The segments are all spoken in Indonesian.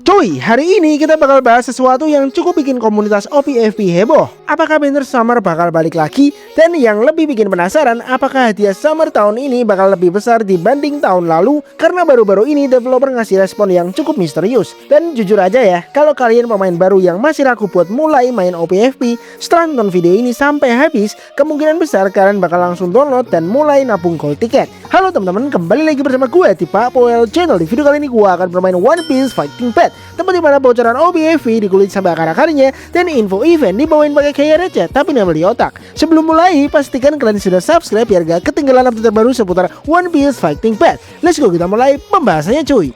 Cuy, hari ini kita bakal bahas sesuatu yang cukup bikin komunitas OPFP heboh. Apakah Banner Summer bakal balik lagi? Dan yang lebih bikin penasaran, apakah hadiah Summer tahun ini bakal lebih besar dibanding tahun lalu? Karena baru-baru ini developer ngasih respon yang cukup misterius. Dan jujur aja ya, kalau kalian pemain baru yang masih ragu buat mulai main OPFP, setelah nonton video ini sampai habis, kemungkinan besar kalian bakal langsung download dan mulai nabung gold ticket. Halo teman-teman, kembali lagi bersama gue di Pak Poel Channel. Di video kali ini gue akan bermain One Piece Fighting Path, tempat dimana bocoran OPFP dikulit sampai akar-akarnya dan info event dibawain pakai gaya receh tapi nambah di otak. Sebelum mulai, pastikan kalian sudah subscribe biar gak ketinggalan update terbaru seputar One Piece Fighting Path. Let's go, kita mulai pembahasannya cuy.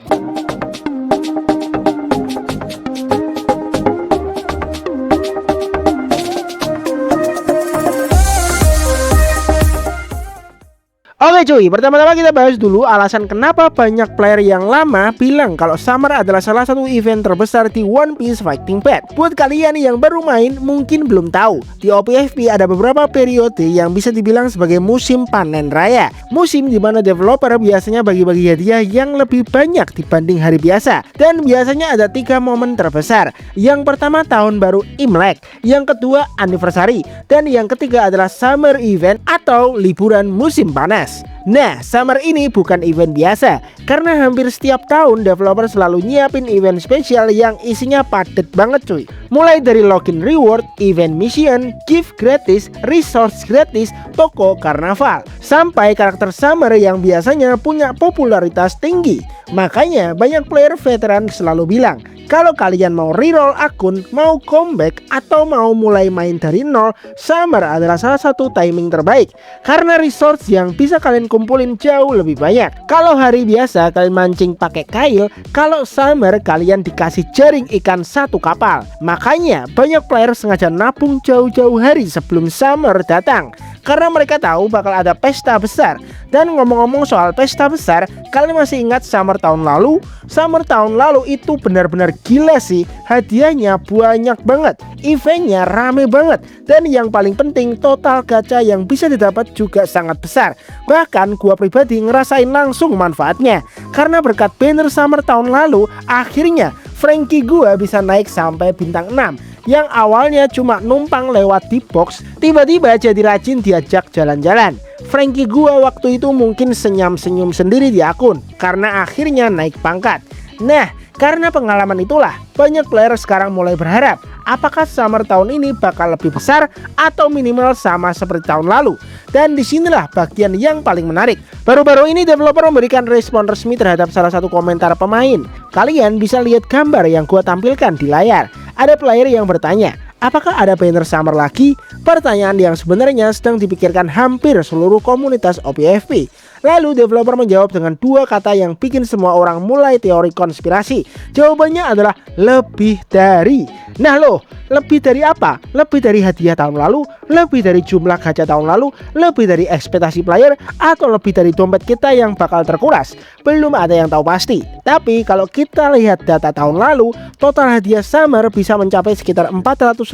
Oke cuy, pertama-tama kita bahas dulu alasan kenapa banyak player yang lama bilang kalau Summer adalah salah satu event terbesar di One Piece Fighting Path. Buat kalian yang baru main mungkin belum tahu, di OPFP ada beberapa periode yang bisa dibilang sebagai musim panen raya. Musim dimana developer biasanya bagi-bagi hadiah yang lebih banyak dibanding hari biasa. Dan biasanya ada 3 momen terbesar. Yang pertama tahun baru Imlek, yang kedua anniversary, dan yang ketiga adalah Summer Event atau liburan musim panas. Nah, Summer ini bukan event biasa karena hampir setiap tahun developer selalu nyiapin event spesial yang isinya padat banget cuy. Mulai dari login reward, event mission, gift gratis, resource gratis, toko karnaval, sampai karakter Summer yang biasanya punya popularitas tinggi. Makanya banyak player veteran selalu bilang, kalau kalian mau reroll akun, mau comeback, atau mau mulai main dari nol, Summer adalah salah satu timing terbaik. Karena resource yang bisa kalian kumpulin jauh lebih banyak. Kalau hari biasa kalian mancing pakai kail, kalau Summer kalian dikasih jaring ikan 1 kapal. Makanya banyak player sengaja nabung jauh-jauh hari sebelum Summer datang. Karena mereka tahu bakal ada pesta besar. Dan ngomong-ngomong soal pesta besar, kalian masih ingat Summer tahun lalu? Summer tahun lalu itu benar-benar gila sih. Hadiahnya banyak banget, eventnya rame banget, dan yang paling penting total gacha yang bisa didapat juga sangat besar. Bahkan gua pribadi ngerasain langsung manfaatnya. Karena berkat banner Summer tahun lalu, akhirnya Frankie gua bisa naik sampai bintang 6. Yang awalnya cuma numpang lewat di box, tiba-tiba jadi rajin diajak jalan-jalan. Frankie gua waktu itu mungkin senyum-senyum sendiri di akun karena akhirnya naik pangkat. Nah, karena pengalaman itulah banyak player sekarang mulai berharap apakah Summer tahun ini bakal lebih besar atau minimal sama seperti tahun lalu. Dan disinilah bagian yang paling menarik. Baru-baru ini developer memberikan respon resmi terhadap salah satu komentar pemain. Kalian bisa lihat gambar yang gua tampilkan di layar. Ada player yang bertanya, apakah ada banner Summer lagi? Pertanyaan yang sebenarnya sedang dipikirkan hampir seluruh komunitas OPFP. Lalu developer menjawab dengan 2 kata yang bikin semua orang mulai teori konspirasi. Jawabannya adalah lebih dari. Nah loh, lebih dari apa? Lebih dari hadiah tahun lalu? Lebih dari jumlah gacha tahun lalu? Lebih dari ekspektasi player? Atau lebih dari dompet kita yang bakal terkuras? Belum ada yang tahu pasti. Tapi kalau kita lihat data tahun lalu, total hadiah Summer bisa mencapai sekitar 458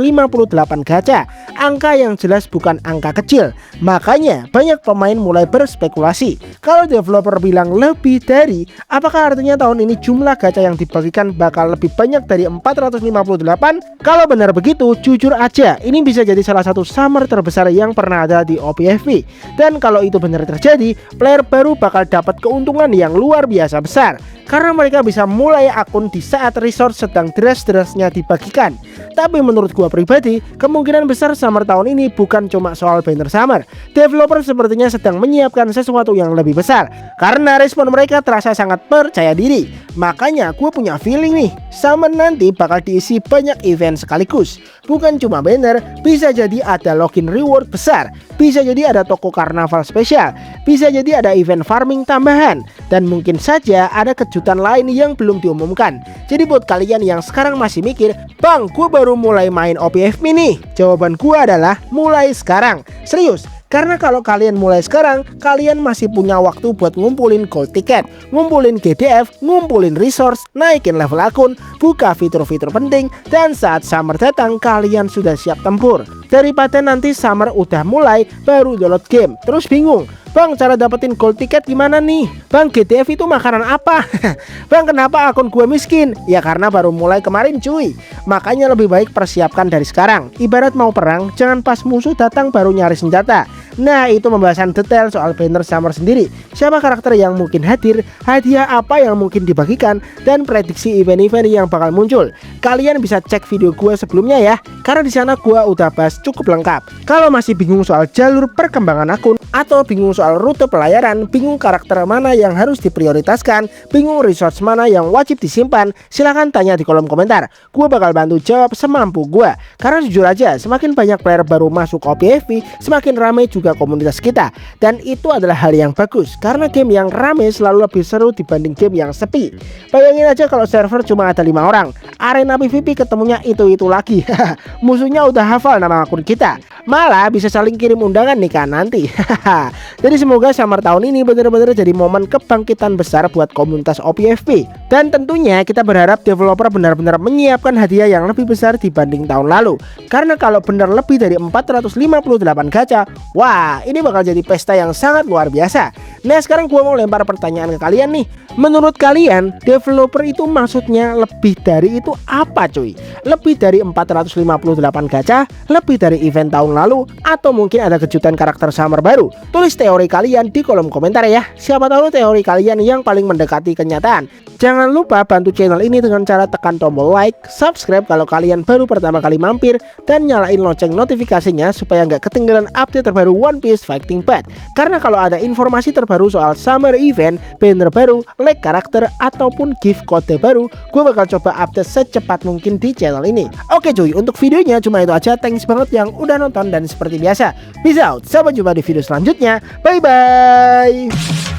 gacha. Angka yang jelas bukan angka kecil. Makanya banyak pemain mulai berspekulasi. Kalau developer bilang lebih dari, apakah artinya tahun ini jumlah gacha yang dibagikan bakal lebih banyak dari 458? Kalau benar begitu, jujur aja, ini bisa jadi salah satu Summer terbesar yang pernah ada di OPFP. Dan kalau itu benar terjadi, player baru bakal dapat keuntungan yang luar biasa besar. Karena mereka bisa mulai akun di saat resource sedang deras-derasnya dibagikan. Tapi menurut gua pribadi, kemungkinan besar Summer tahun ini bukan cuma soal banner Summer. Developer sepertinya sedang menyiapkan sesuatu yang lebih besar. Karena respon mereka terasa sangat percaya diri. Makanya gue punya feeling nih, Summer nanti bakal diisi banyak event sekaligus. Bukan cuma banner, bisa jadi ada login reward besar, bisa jadi ada toko karnaval spesial, bisa jadi ada event farming tambahan, dan mungkin saja ada kejutan lain yang belum diumumkan. Jadi buat kalian yang sekarang masih mikir, Bang, gue baru mulai main OPFP nih, jawaban gue adalah mulai sekarang. Serius. Karena kalau kalian mulai sekarang, kalian masih punya waktu buat ngumpulin gold ticket, ngumpulin GDF, ngumpulin resource, naikin level akun, buka fitur-fitur penting, dan saat Summer datang kalian sudah siap tempur. Daripada nanti Summer udah mulai baru download game, terus bingung Bang, cara dapetin gold ticket gimana nih? Bang, GTF itu makanan apa? Bang, kenapa akun gue miskin? Ya karena baru mulai kemarin cuy. Makanya lebih baik persiapkan dari sekarang. Ibarat mau perang, jangan pas musuh datang baru nyari senjata. Nah, itu pembahasan detail soal banner Summer sendiri. Siapa karakter yang mungkin hadir, hadiah apa yang mungkin dibagikan, dan prediksi event-event yang bakal muncul. Kalian bisa cek video gue sebelumnya ya, karena di sana gue udah bahas cukup lengkap. Kalau masih bingung soal jalur perkembangan akun, atau bingung soal rute pelayaran, bingung karakter mana yang harus diprioritaskan, bingung resource mana yang wajib disimpan, silahkan tanya di kolom komentar. Gue bakal bantu jawab semampu gue. Karena jujur aja, semakin banyak player baru masuk OPFP, semakin ramai juga komunitas kita. Dan itu adalah hal yang bagus, karena game yang ramai selalu lebih seru dibanding game yang sepi. Bayangin aja kalau server cuma ada 5 orang, arena PvP ketemunya itu-itu lagi. Musuhnya udah hafal nama akun kita, malah bisa saling kirim undangan nih kan nanti. Jadi semoga Summer tahun ini benar-benar jadi momen kebangkitan besar buat komunitas OPFP. Dan tentunya kita berharap developer benar-benar menyiapkan hadiah yang lebih besar dibanding tahun lalu. Karena kalau benar lebih dari 458 gacha, wah ini bakal jadi pesta yang sangat luar biasa. Nah sekarang gua mau lempar pertanyaan ke kalian nih. Menurut kalian developer itu maksudnya lebih dari itu apa cuy? Lebih dari 458 gacha, lebih dari event tahun lalu, atau mungkin ada kejutan karakter Summer baru? Tulis teori kalian di kolom komentar ya. Siapa tahu teori kalian yang paling mendekati kenyataan. Jangan lupa bantu channel ini dengan cara tekan tombol like, subscribe kalau kalian baru pertama kali mampir, dan nyalain lonceng notifikasinya supaya nggak ketinggalan update terbaru One Piece Fighting Path. Karena kalau ada informasi terbaru soal Summer Event, banner baru, like karakter, ataupun gift kode baru, gue bakal coba update secepat mungkin di channel ini. Oke cuy, untuk videonya cuma itu aja. Thanks banget yang udah nonton, dan seperti biasa, peace out. Sampai jumpa di video selanjutnya. Bye bye.